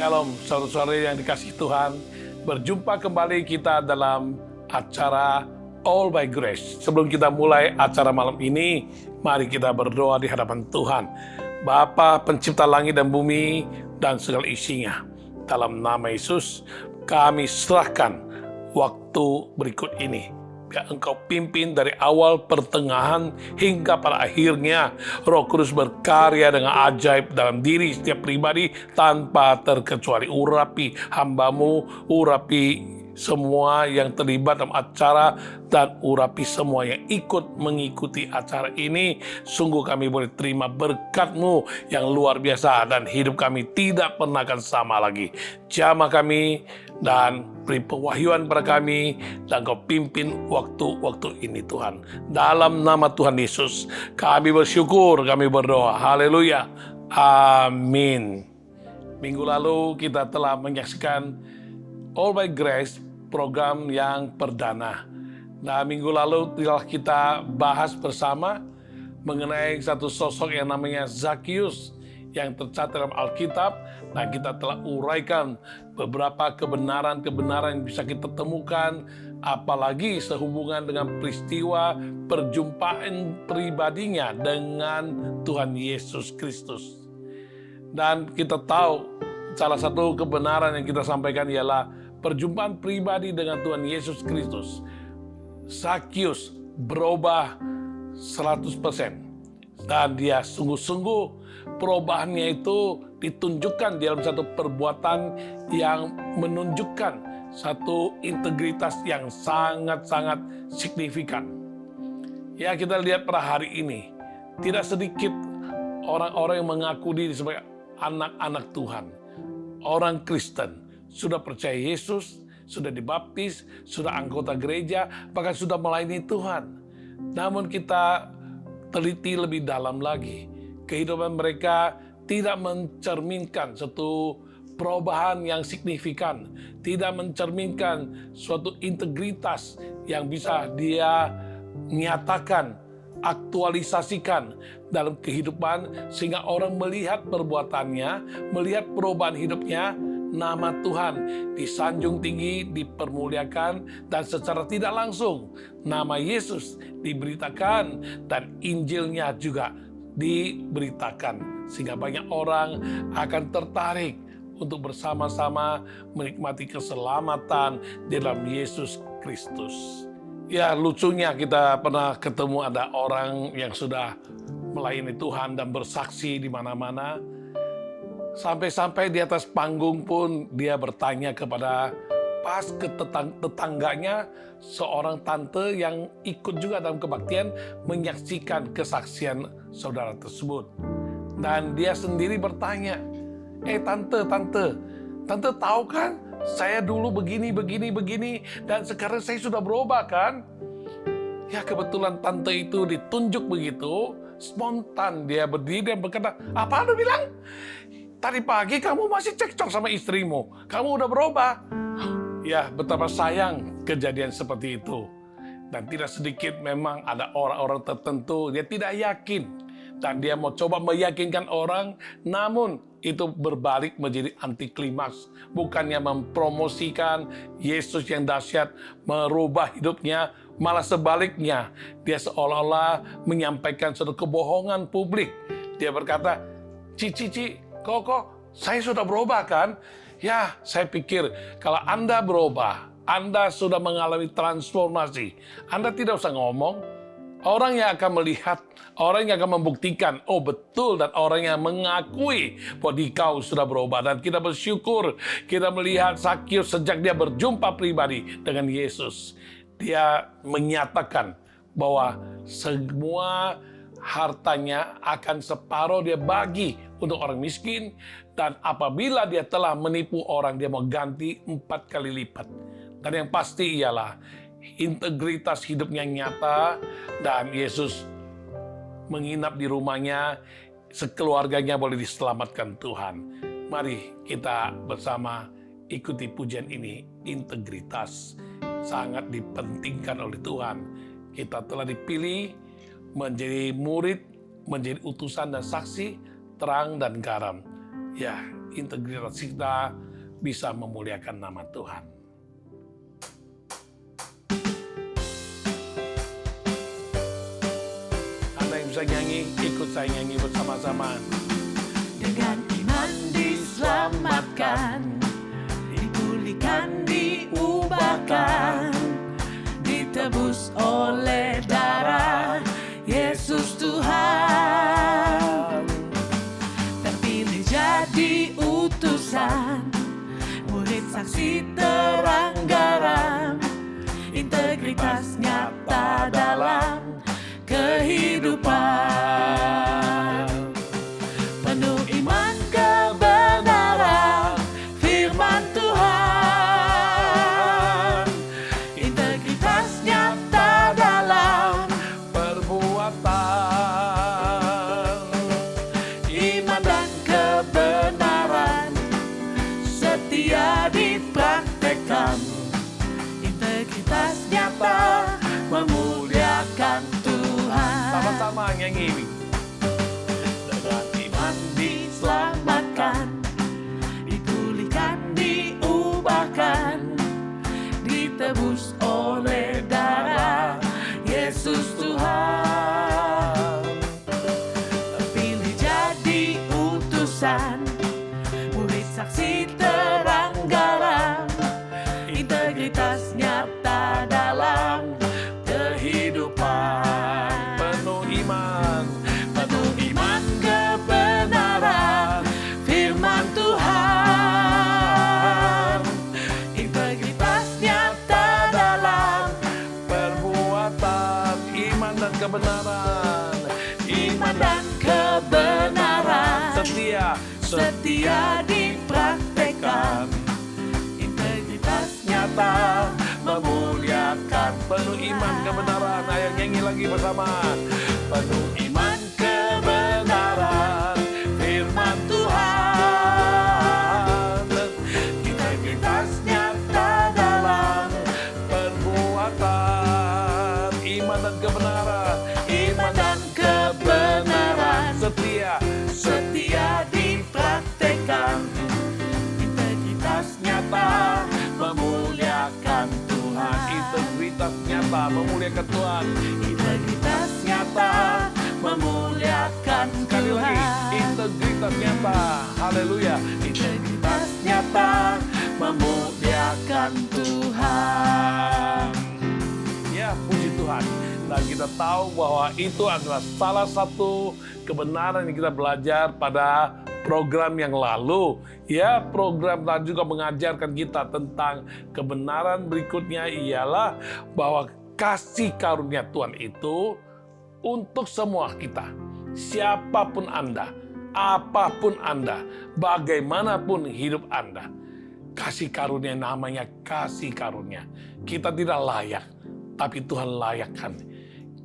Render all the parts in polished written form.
Shalom, saudara-saudari yang dikasihi Tuhan. Berjumpa kembali kita dalam acara All by Grace. Sebelum kita mulai acara malam ini, mari kita berdoa di hadapan Tuhan. Bapa pencipta langit dan bumi dan segala isinya. Dalam nama Yesus, kami serahkan waktu berikut ini. Biar Engkau pimpin dari awal, pertengahan, hingga pada akhirnya. Roh Kudus berkarya dengan ajaib dalam diri setiap pribadi tanpa terkecuali. Urapi hamba-Mu, urapi semua yang terlibat dalam acara, dan urapi semua yang ikut mengikuti acara ini. Sungguh kami boleh terima berkat-Mu yang luar biasa, dan hidup kami tidak pernah akan sama lagi. Jamah kami dan beri pewahyuan pada kami, dan Kau pimpin waktu-waktu ini Tuhan. Dalam nama Tuhan Yesus kami bersyukur, kami berdoa. Haleluya, amin. Minggu lalu kita telah menyaksikan All by Grace, program yang perdana. Nah, minggu lalu telah kita bahas bersama mengenai satu sosok yang namanya Zakius yang tercatat dalam Alkitab. Nah, kita telah uraikan beberapa kebenaran-kebenaran yang bisa kita temukan, apalagi sehubungan dengan peristiwa perjumpaan pribadinya dengan Tuhan Yesus Kristus. Dan kita tahu salah satu kebenaran yang kita sampaikan ialah perjumpaan pribadi dengan Tuhan Yesus Kristus. Zakius berubah 100%. Dan dia sungguh-sungguh perubahannya itu ditunjukkan dalam satu perbuatan yang menunjukkan satu integritas yang sangat-sangat signifikan. Ya, kita lihat pada hari ini, tidak sedikit orang-orang yang mengaku diri sebagai anak-anak Tuhan, orang Kristen, sudah percaya Yesus, sudah dibaptis, sudah anggota gereja, bahkan sudah melayani Tuhan. Namun kita teliti lebih dalam lagi, kehidupan mereka tidak mencerminkan suatu perubahan yang signifikan, tidak mencerminkan suatu integritas yang bisa dia nyatakan, aktualisasikan dalam kehidupan, sehingga orang melihat perbuatannya, melihat perubahan hidupnya. Nama Tuhan disanjung tinggi, dipermuliakan, dan secara tidak langsung nama Yesus diberitakan dan Injilnya juga diberitakan, sehingga banyak orang akan tertarik untuk bersama-sama menikmati keselamatan dalam Yesus Kristus. Ya, lucunya kita pernah ketemu ada orang yang sudah melayani Tuhan dan bersaksi di mana-mana. Sampai-sampai di atas panggung pun dia bertanya kepada pas ke tetangganya, seorang tante yang ikut juga dalam kebaktian, menyaksikan kesaksian saudara tersebut. Dan dia sendiri bertanya, tante tahu kan saya dulu begini, dan sekarang saya sudah berubah kan? Ya, kebetulan tante itu ditunjuk begitu, spontan dia berdiri dan berkata, apa Anda bilang? Tadi pagi kamu masih cekcok sama istrimu, kamu udah berubah. Ya, betapa sayang kejadian seperti itu. Dan tidak sedikit memang ada orang-orang tertentu, dia tidak yakin. Dan dia mau coba meyakinkan orang, namun itu berbalik menjadi anti klimaks. Bukannya mempromosikan Yesus yang dahsyat, merubah hidupnya, malah sebaliknya. Dia seolah-olah menyampaikan suatu kebohongan publik. Dia berkata, Cici, kok saya sudah berubah kan? Ya, saya pikir kalau Anda berubah, Anda sudah mengalami transformasi. Anda tidak usah ngomong. Orang yang akan melihat, orang yang akan membuktikan, oh betul, dan orang yang mengakui bahwa kau sudah berubah. Dan kita bersyukur, kita melihat Zakius sejak dia berjumpa pribadi dengan Yesus. Dia menyatakan bahwa semua hartanya akan separuh dia bagi untuk orang miskin, dan apabila dia telah menipu orang, dia mau ganti 4 kali lipat. Dan yang pasti ialah integritas hidupnya nyata, dan Yesus menginap di rumahnya, sekeluarganya boleh diselamatkan Tuhan. Mari kita bersama ikuti pujian ini. Integritas sangat dipentingkan oleh Tuhan. Kita telah dipilih menjadi murid, menjadi utusan dan saksi, terang dan garam. Ya, integritas kita bisa memuliakan nama Tuhan. Anda yang bisa nyanyi, ikut saya nyanyi bersama-sama. Dengan iman diselamatkan, dipulihkan, diubahkan, ditebus oleh darah Yesus Tuhan. Terpilih jadi utusan, murid saksi terang garam, integritas nyata dalam kehidupan. Penuh iman kebenaran firman Tuhan, integritas nyata dalam perbuatan. iman dan kebenaran setia dipraktekkan, integritas nyata memuliakan Tuhan. Sama-sama nyanyi. Dengan iman diselamatkan, dipulihkan, diubahkan, ditebus oleh darah Yesus Tuhan. Terpilih jadi utusan, murid saksi terang garam, integritas nyata dalam kehidupan. Penuh iman. Penuh iman kebenaran firman Tuhan, integritas nyata dalam Perbuatan iman dan kebenaran. iman dan kebenaran setia dipraktekkan, integritas nyata memuliakan. Penuh iman kebenaran. Ayo nyanyi lagi bersama. Penuh iman kebenaran firman Tuhan, integritas nyata dalam perbuatan. Iman dan kebenaran. Iman dan kebenaran setia dipraktekkan, integritas nyata memuliakan Tuhan. integritas nyata memuliakan Tuhan. Integritas nyata memuliakan Sekali lagi, Tuhan. integritas nyata. Haleluya. Integritas nyata memuliakan Tuhan. Ya, puji Tuhan. Dan kita tahu bahwa itu adalah salah satu kebenaran yang kita belajar pada program yang lalu. Ya, program dan juga mengajarkan kita tentang kebenaran berikutnya ialah bahwa kasih karunia Tuhan itu untuk semua kita. Siapapun Anda, apapun Anda, bagaimanapun hidup Anda. Kasih karunia namanya kasih karunia. Kita tidak layak, tapi Tuhan layakkan.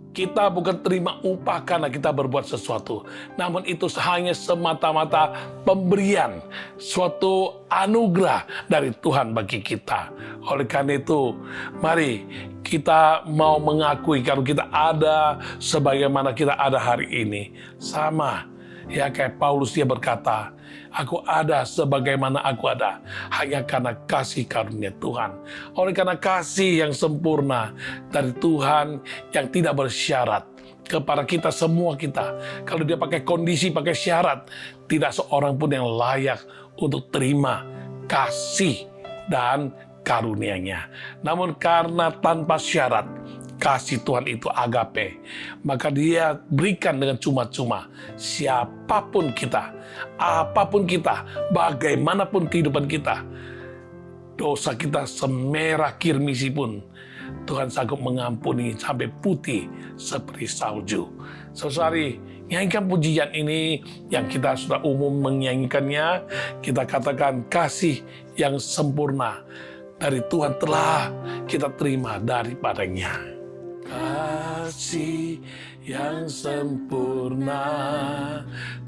Kita bukan terima upah karena kita berbuat sesuatu. Namun itu hanya semata-mata pemberian, suatu anugerah dari Tuhan bagi kita. Oleh karena itu, mari kita mau mengakui kalau kita ada sebagaimana kita ada hari ini. Sama, ya kayak Paulus dia berkata, aku ada sebagaimana aku ada, hanya karena kasih karunia Tuhan. Oleh karena kasih yang sempurna dari Tuhan yang tidak bersyarat kepada kita semua kita. Kalau dia pakai kondisi, pakai syarat, tidak seorang pun yang layak untuk terima kasih dan karunia-Nya. Namun karena tanpa syarat, kasih Tuhan itu agape, maka dia berikan dengan cuma-cuma. Siapapun kita, apapun kita, bagaimanapun kehidupan kita, dosa kita semerah kirmisi pun, Tuhan sanggup mengampuni sampai putih seperti salju. Saudari, nyanyikan pujian ini yang kita sudah umum menyanyikannya. Kita katakan kasih yang sempurna dari Tuhan telah kita terima daripadanya. Kasih yang sempurna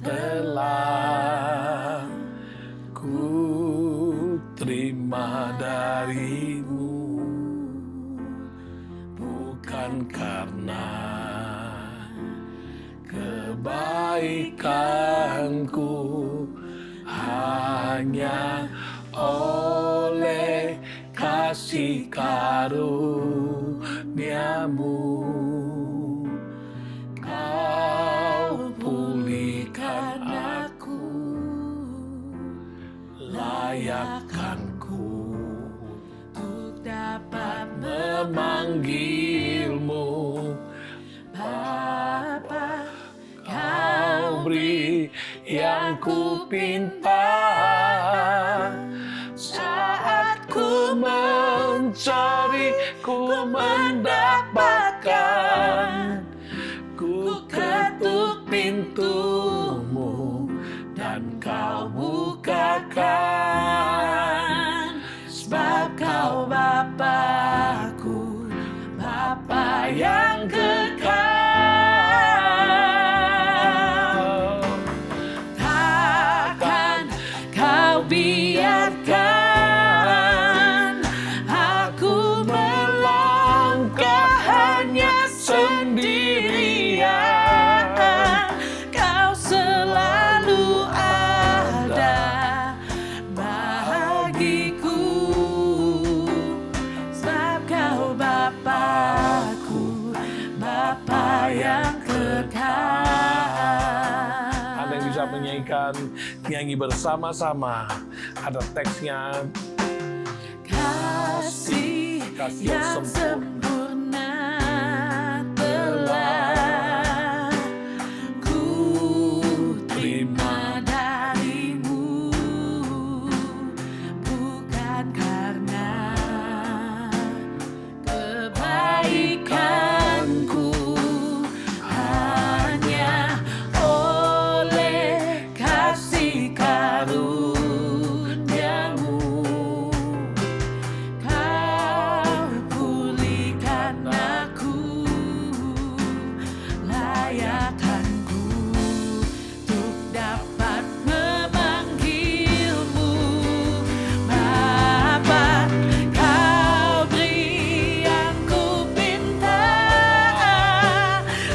telah ku terima darimu, bukan karena kebaikanku, hanya hanya oleh kasih karunia-Mu Kau pulihkan aku, layakkanku Untuk dapat memanggil-Mu Bapa. Kau beri yang ku pinta saat ku mencari, ku mendapatkan. Ku ketuk pintu-Mu dan Kau bukakan. Sebab Kau Bapa-Ku, Bapa yang kekal. Takkan Kau biarkan aku melangkah hanya sendirian. Kau selalu ada bagiku. Sebab Kau Bapa-Ku, Bapa yang kekal. Anda yang bisa menyanyikan, nyanyi bersama-sama. Ada teksnya, Kasih yang sempurna telah ku terima dari-Mu, bukan karena kebaikanku, hanya oleh kasih karunia-Mu Kau pulihkan aku, layakkanku untuk dapat memanggil-Mu Bapa. Kau beri yang ku pinta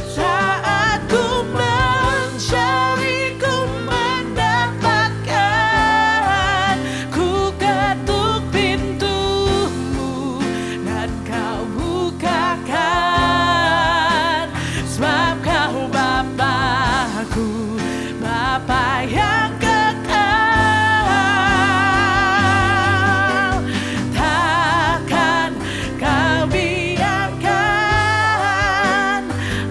saat ku mencari, ku mendapatkan. Ku ketuk pintu-Mu dan Kau bukakan. Sebab Kau Bapa-Ku, Bapa yang kekal. Takkan Kau biarkan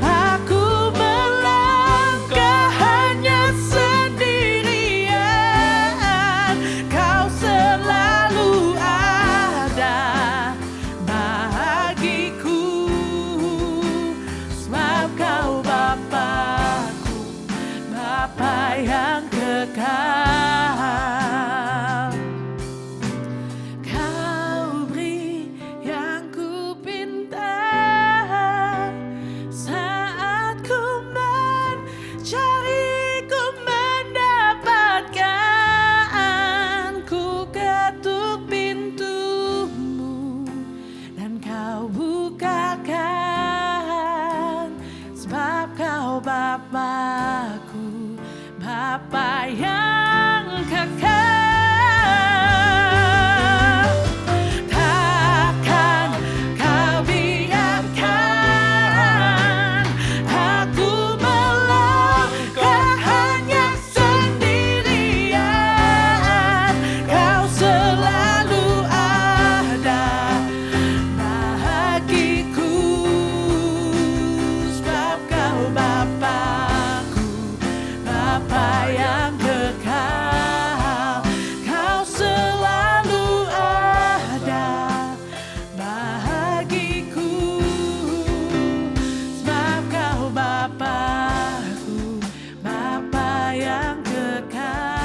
aku melangkah hanya sendirian. Kau selalu ada bagiku. Sebab Kau Bapa-Ku, Bapa yang kekal. Kau beri yang ku pinta saat ku mencari, ku mendapatkan. Ku ketuk pintu-Mu dan Kau bukakan. Sebab Kau Bapa-Ku, Bapa yang kekal. Takkan Kau biarkan aku melangkah hanya sendirian. Kau selalu ada bagiku. Sebab Kau Bapa-Ku, Bapa yang kekal. Kau selalu ada bagiku. Sebab Kau Bapa-Ku, Bapa yang kekal.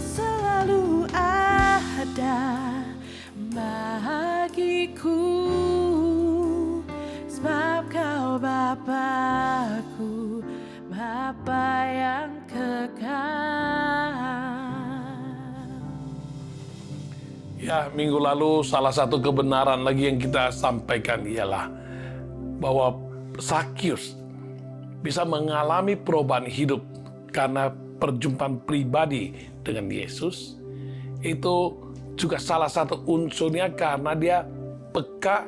Selalu ada bagiku. Sebab Kau Bapa-Ku, Bapa yang kekal. ya minggu lalu salah satu kebenaran lagi yang kita sampaikan ialah bahwa Sakyus bisa mengalami perubahan hidup karena perjumpaan pribadi dengan Yesus, itu juga salah satu unsurnya karena dia peka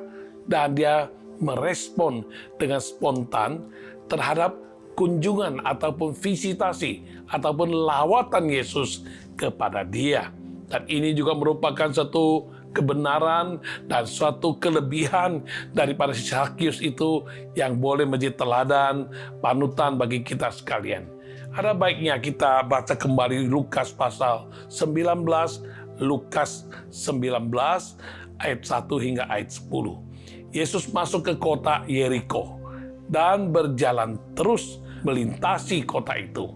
dan dia merespon dengan spontan terhadap kunjungan ataupun visitasi ataupun lawatan Yesus kepada dia. Dan ini juga merupakan satu kebenaran dan suatu kelebihan daripada Sakyus itu yang boleh menjadi teladan, panutan bagi kita sekalian. Ada baiknya kita baca kembali Lukas pasal 19, Lukas 19 ayat 1 hingga ayat 10. Yesus masuk ke kota Yeriko dan berjalan terus melintasi kota itu.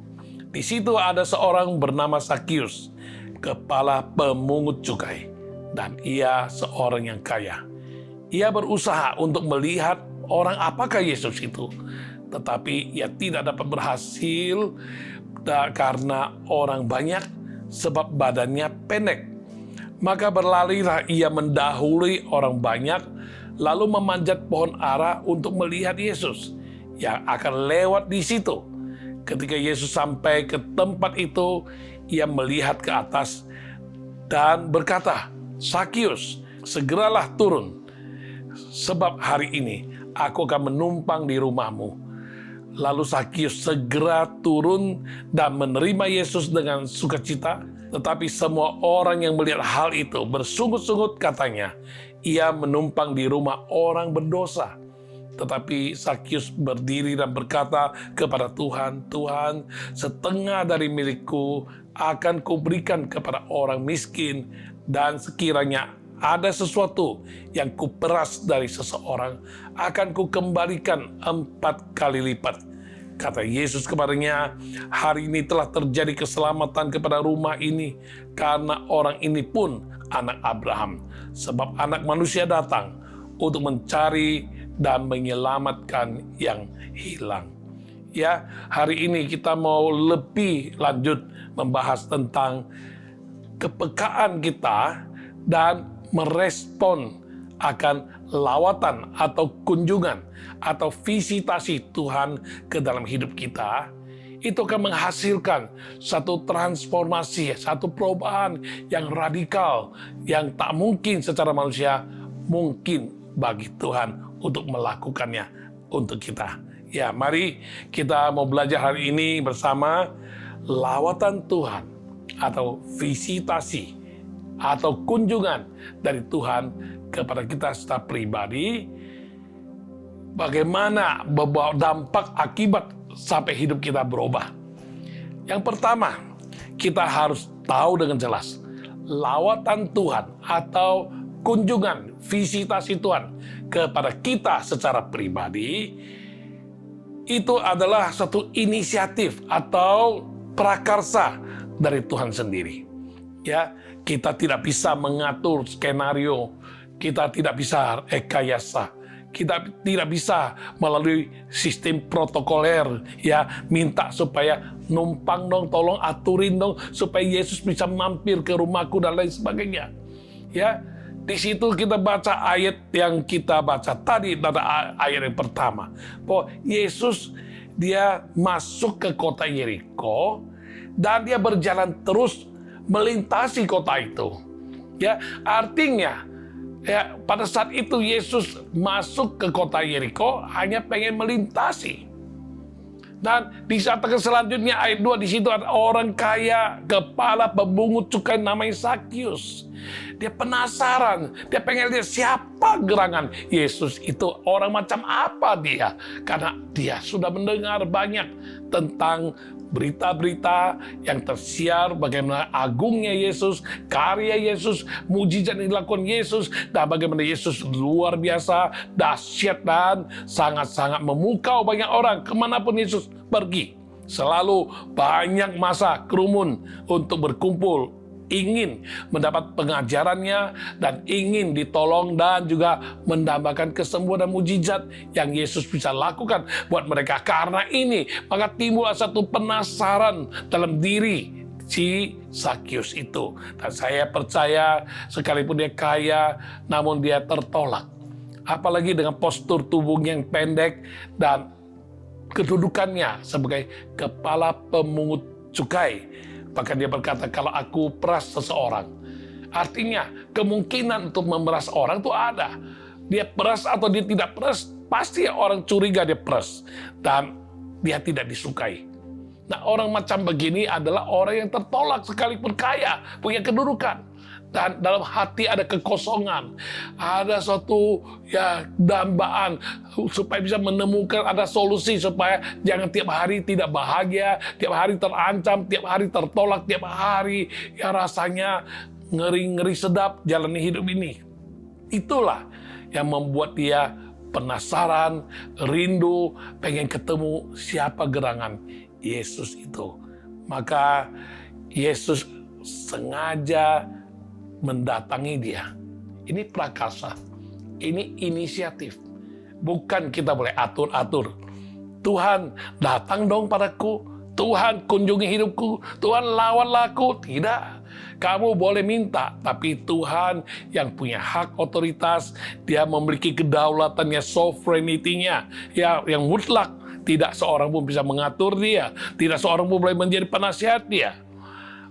Di situ ada seorang bernama Sakyus, kepala pemungut cukai, dan ia seorang yang kaya. Ia berusaha untuk melihat orang apakah Yesus itu, tetapi ia tidak dapat berhasil karena orang banyak, sebab badannya pendek. Maka berlarilah ia mendahului orang banyak, lalu memanjat pohon ara untuk melihat Yesus yang akan lewat di situ. Ketika Yesus sampai ke tempat itu, ia melihat ke atas dan berkata, "Sakyus, segeralah turun, sebab hari ini aku akan menumpang di rumahmu." Lalu Sakyus segera turun dan menerima Yesus dengan sukacita. Tetapi semua orang yang melihat hal itu bersungut-sungut katanya, ia menumpang di rumah orang berdosa. Tetapi Sakyus berdiri dan berkata kepada Tuhan, "Tuhan, setengah dari milikku akan kuberikan kepada orang miskin, dan sekiranya ada sesuatu yang kuperas dari seseorang, akan kukembalikan 4 kali lipat." Kata Yesus kepadanya, "Hari ini telah terjadi keselamatan kepada rumah ini, karena orang ini pun anak Abraham. Sebab anak manusia datang untuk mencari dan menyelamatkan yang hilang." Ya, hari ini kita mau lebih lanjut membahas tentang kepekaan kita dan merespon akan lawatan atau kunjungan atau visitasi Tuhan ke dalam hidup kita. Itu akan menghasilkan satu transformasi, satu perubahan yang radikal, yang tak mungkin secara manusia, mungkin bagi Tuhan untuk melakukannya untuk kita. Ya, mari kita mau belajar hari ini bersama lawatan Tuhan atau visitasi atau kunjungan dari Tuhan kepada kita secara pribadi, bagaimana membawa dampak akibat sampai hidup kita berubah. Yang pertama, kita harus tahu dengan jelas lawatan Tuhan atau kunjungan visitasi Tuhan kepada kita secara pribadi itu adalah satu inisiatif atau prakarsa dari Tuhan sendiri. Ya, kita tidak bisa mengatur skenario, kita tidak bisa rekayasa, kita tidak bisa melalui sistem protokoler, ya, minta supaya numpang dong, tolong aturin dong supaya Yesus bisa mampir ke rumahku dan lain sebagainya. Ya, di situ kita baca ayat yang kita baca tadi, ayat yang pertama, bahwa Yesus dia masuk ke kota Yeriko dan dia berjalan terus melintasi kota itu. Ya, artinya ya, pada saat itu Yesus masuk ke kota Yeriko hanya pengen melintasi. Dan disatakan selanjutnya ayat 2 di situ ada orang kaya, kepala pemungut cukai namanya Sakyus. Dia penasaran, dia pengen lihat siapa gerangan Yesus itu, orang macam apa dia. Karena dia sudah mendengar banyak tentang berita-berita yang tersiar bagaimana agungnya Yesus, karya Yesus, mujizat yang dilakukan Yesus, dan bagaimana Yesus luar biasa, dahsyat, dan sangat-sangat memukau banyak orang kemanapun Yesus pergi. Selalu banyak massa kerumun untuk berkumpul, ingin mendapat pengajarannya dan ingin ditolong dan juga mendambakan kesembuhan dan mujizat yang Yesus bisa lakukan buat mereka. Karena ini maka timbul satu penasaran dalam diri si Sakyus itu. Dan saya percaya sekalipun dia kaya namun dia tertolak. Apalagi dengan postur tubuhnya yang pendek dan kedudukannya sebagai kepala pemungut cukai. Bahkan dia berkata, kalau aku peras seseorang. Artinya, kemungkinan untuk memeras orang itu ada. Dia peras atau dia tidak peras, pasti orang curiga dia peras. Dan dia tidak disukai. Nah, orang macam begini adalah orang yang tertolak sekalipun kaya, punya kedudukan. Dan dalam hati ada kekosongan, ada suatu dambaan supaya bisa menemukan ada solusi supaya jangan tiap hari tidak bahagia, tiap hari terancam, tiap hari tertolak, tiap hari rasanya ngeri-ngeri sedap jalani hidup ini. Itulah yang membuat dia penasaran, rindu, pengen ketemu siapa gerangan Yesus itu. Maka Yesus sengaja mendatangi dia. Ini prakarsa, ini inisiatif. Bukan kita boleh atur-atur. Tuhan, datang dong padaku. Tuhan, kunjungi hidupku. Tuhan, lawanlah aku. Tidak. Kamu boleh minta, tapi Tuhan yang punya hak otoritas, dia memiliki kedaulatannya, sovereignty-nya, yang mutlak. Tidak seorang pun bisa mengatur dia. Tidak seorang pun boleh menjadi penasihat dia.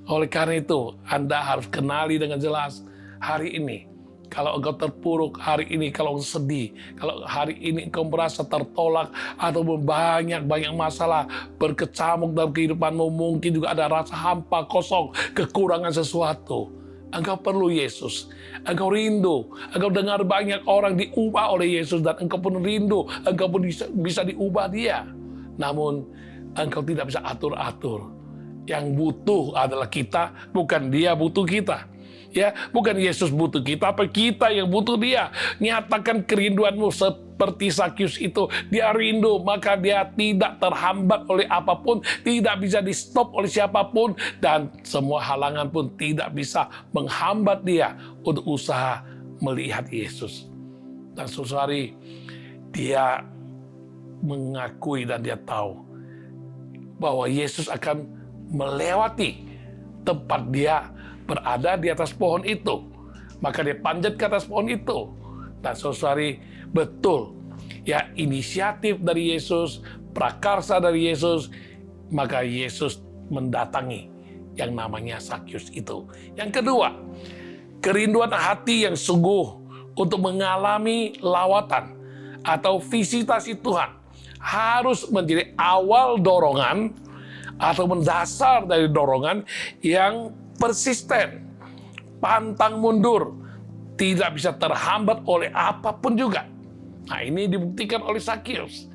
Oleh karena itu, Anda harus kenali dengan jelas hari ini. Kalau engkau terpuruk hari ini, kalau sedih, kalau hari ini engkau merasa tertolak, atau banyak masalah berkecamuk dalam kehidupanmu, mungkin juga ada rasa hampa, kosong, kekurangan sesuatu. Engkau perlu Yesus. Engkau rindu. Engkau dengar banyak orang diubah oleh Yesus, dan engkau pun rindu. Engkau pun bisa diubah dia. Namun, engkau tidak bisa atur-atur. Yang butuh adalah kita, bukan dia butuh kita. Ya, bukan Yesus butuh kita, apa kita yang butuh dia. Nyatakan kerinduanmu seperti Sakyus itu. Dia rindu, maka dia tidak terhambat oleh apapun, tidak bisa di-stop oleh siapapun, dan semua halangan pun tidak bisa menghambat dia untuk usaha melihat Yesus. Dan suatu hari dia mengakui dan dia tahu bahwa Yesus akan melewati tempat dia berada di atas pohon itu. Maka dia panjat ke atas pohon itu. Dan suatu hari betul, ya, inisiatif dari Yesus, prakarsa dari Yesus, maka Yesus mendatangi yang namanya Sakyus itu. Yang kedua, kerinduan hati yang sungguh untuk mengalami lawatan atau visitasi Tuhan harus menjadi awal dorongan atau mendasar dari dorongan yang persisten, pantang mundur, tidak bisa terhambat oleh apapun juga. Nah, ini dibuktikan oleh Sakyus.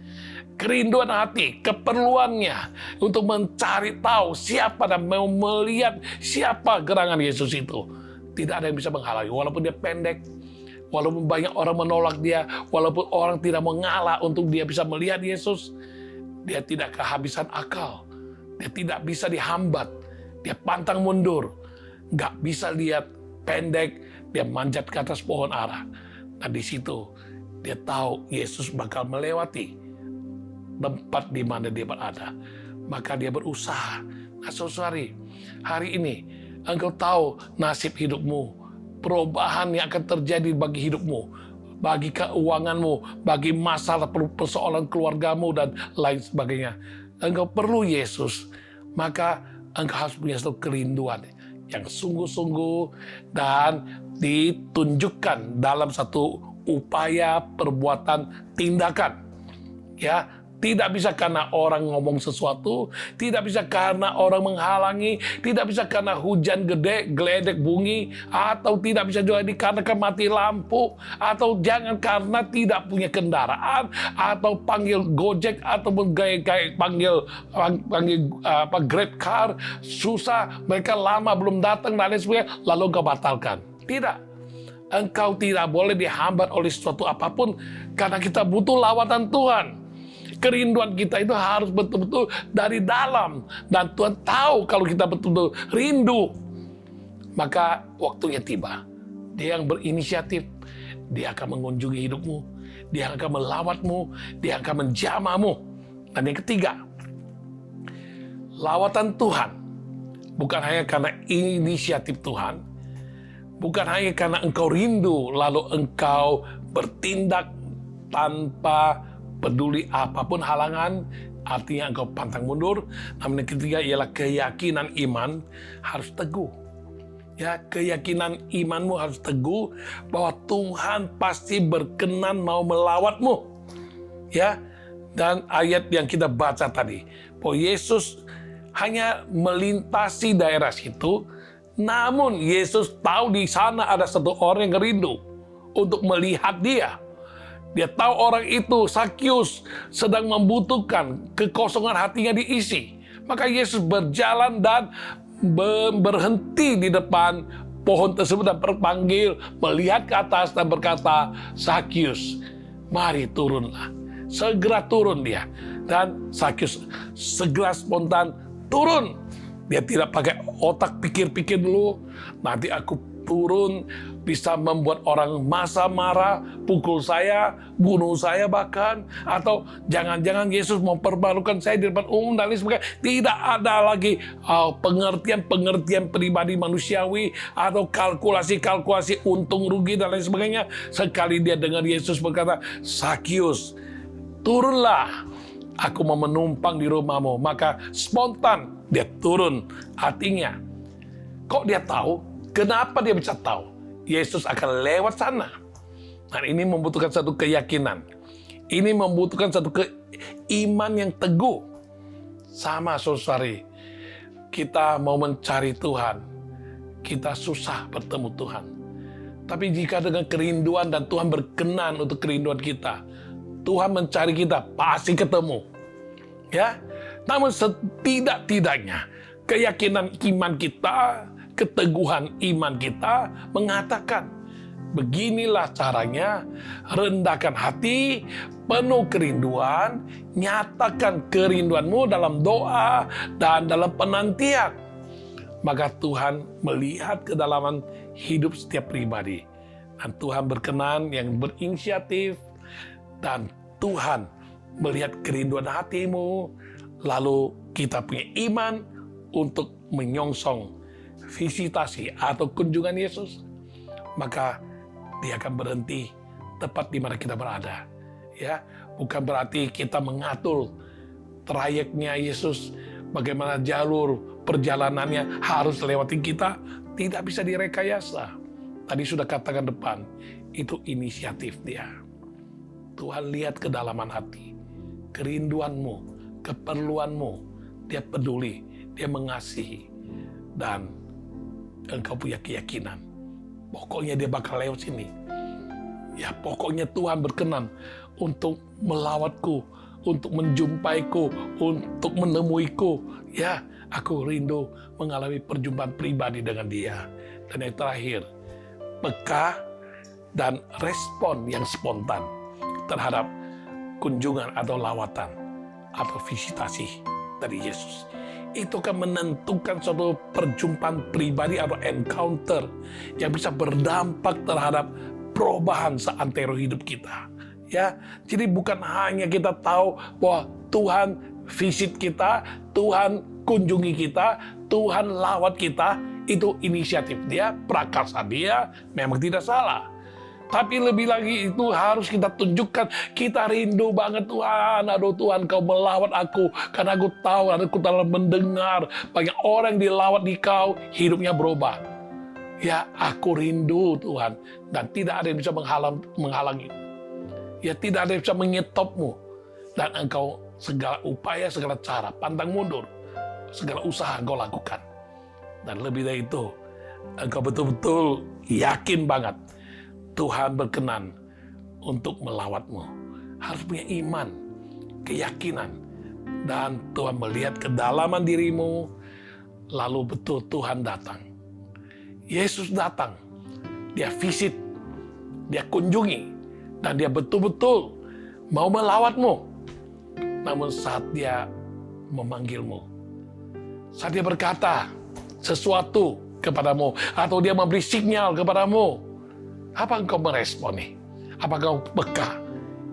Kerinduan hati, keperluannya untuk mencari tahu siapa dan mau melihat siapa gerangan Yesus itu. Tidak ada yang bisa menghalangi, walaupun dia pendek, walaupun banyak orang menolak dia, walaupun orang tidak mengalah untuk dia bisa melihat Yesus, dia tidak kehabisan akal. Dia tidak bisa dihambat. Dia pantang mundur. Nggak bisa lihat, pendek. Dia manjat ke atas pohon ara. Nah, di situ dia tahu Yesus bakal melewati tempat di mana dia berada. Maka dia berusaha. Nah, suatu hari ini, engkau tahu nasib hidupmu. Perubahan yang akan terjadi bagi hidupmu, bagi keuanganmu, bagi masalah persoalan keluargamu, dan lain sebagainya. Engkau perlu Yesus, maka engkau harus punya satu kerinduan yang sungguh-sungguh dan ditunjukkan dalam satu upaya perbuatan tindakan. Ya, tidak bisa karena orang ngomong sesuatu, tidak bisa karena orang menghalangi, tidak bisa karena hujan gede, geledek bunyi, atau tidak bisa juga dikarenakan mati lampu, atau jangan karena tidak punya kendaraan, atau panggil Gojek, ataupun panggil Grab car, susah, mereka lama belum datang, dan lain sebagainya, lalu engkau batalkan. Tidak. Engkau tidak boleh dihambat oleh sesuatu apapun, karena kita butuh lawatan Tuhan. Kerinduan kita itu harus betul-betul dari dalam. Dan Tuhan tahu kalau kita betul-betul rindu. Maka waktunya tiba. Dia yang berinisiatif. Dia akan mengunjungi hidupmu. Dia akan melawatmu. Dia akan menjamahmu. Dan yang ketiga, lawatan Tuhan. Bukan hanya karena inisiatif Tuhan. Bukan hanya karena engkau rindu, lalu engkau bertindak tanpa peduli apapun halangan, artinya engkau pantang mundur. Namun yang ketiga ialah keyakinan iman harus teguh. Ya, keyakinan imanmu harus teguh bahwa Tuhan pasti berkenan mau melawatmu. Ya, dan ayat yang kita baca tadi, bahwa Yesus hanya melintasi daerah situ, namun Yesus tahu di sana ada satu orang yang rindu untuk melihat dia. Dia tahu orang itu, Sakyus, sedang membutuhkan kekosongan hatinya diisi. Maka Yesus berjalan dan berhenti di depan pohon tersebut dan berpanggil, melihat ke atas dan berkata, Sakyus, mari turunlah. Segera turun dia. Dan Sakyus segera spontan turun. Dia tidak pakai otak pikir-pikir dulu. Nanti aku turun bisa membuat orang masa marah, pukul saya, bunuh saya bahkan. Atau jangan-jangan Yesus mempermalukan saya di depan umum dan lain sebagainya. Tidak ada lagi pengertian-pengertian pribadi manusiawi atau kalkulasi-kalkulasi untung rugi dan lain sebagainya. Sekali dia dengar Yesus berkata, Sakyus, turunlah. Aku mau menumpang di rumahmu. Maka spontan dia turun. Artinya, kok dia tahu? Kenapa dia bisa tahu? Yesus akan lewat sana. Nah, ini membutuhkan satu keyakinan. Ini membutuhkan satu iman yang teguh. Sama, saudari. Kita mau mencari Tuhan. Kita susah bertemu Tuhan. Tapi jika dengan kerinduan dan Tuhan berkenan untuk kerinduan kita, Tuhan mencari kita, pasti ketemu. Ya, namun setidak-tidaknya keyakinan iman kita, keteguhan iman kita mengatakan, beginilah caranya, rendahkan hati, penuh kerinduan, nyatakan kerinduanmu dalam doa dan dalam penantian. Maka Tuhan melihat kedalaman hidup setiap pribadi. Dan Tuhan berkenan yang berinisiatif, dan Tuhan melihat kerinduan hatimu, lalu kita punya iman untuk menyongsong visitasi atau kunjungan Yesus, maka dia akan berhenti tepat di mana kita berada. Ya, bukan berarti kita mengatur trayeknya Yesus, bagaimana jalur perjalanannya harus lewati kita, tidak bisa direkayasa. Tadi sudah katakan depan, itu inisiatif dia. Tuhan lihat kedalaman hati, kerinduanmu, keperluanmu, dia peduli, dia mengasihi, dan engkau punya keyakinan, pokoknya dia bakal lewat sini. Ya, pokoknya Tuhan berkenan untuk melawatku, untuk menjumpaiku, untuk menemuiku. Ya, aku rindu mengalami perjumpaan pribadi dengan dia. Dan yang terakhir, peka dan respon yang spontan terhadap kunjungan atau lawatan atau visitasi dari Yesus. Itu akan menentukan suatu perjumpaan pribadi atau encounter yang bisa berdampak terhadap perubahan seantero hidup kita. Ya, jadi bukan hanya kita tahu bahwa Tuhan visit kita, Tuhan kunjungi kita, Tuhan lawat kita, itu inisiatif dia, prakarsa dia, memang tidak salah. Tapi lebih lagi itu harus kita tunjukkan, kita rindu banget Tuhan. Aduh Tuhan, kau melawat aku, karena aku tahu, aku telah mendengar banyak orang yang dilawat di kau, hidupnya berubah. Ya, aku rindu Tuhan, dan tidak ada yang bisa menghalangi. Ya, tidak ada yang bisa menyetopmu. Dan engkau segala upaya, segala cara, pantang mundur, segala usaha engkau lakukan. Dan lebih dari itu, engkau betul-betul yakin banget Tuhan berkenan untuk melawatmu. Harus punya iman, keyakinan, dan Tuhan melihat kedalaman dirimu, lalu betul Tuhan datang. Yesus datang, dia visit, dia kunjungi, dan dia betul-betul mau melawatmu. Namun saat dia memanggilmu, saat dia berkata sesuatu kepadamu, atau dia memberi sinyal kepadamu, apa engkau merespon nih? Apa engkau peka?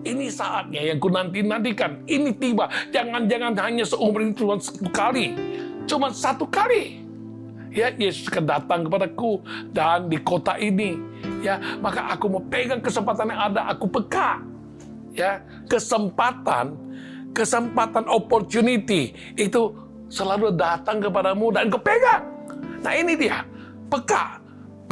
Ini saatnya yang ku nanti-nantikan. Ini tiba. Jangan-jangan hanya seumur itu cuma sekali. Cuma satu kali. Ya, Yesus akan datang kepadaku dan di kota ini. Ya, maka aku mau pegang kesempatan yang ada. Aku peka. Ya, kesempatan kesempatan, opportunity itu selalu datang kepadamu dan kau pegang. Nah ini dia, peka.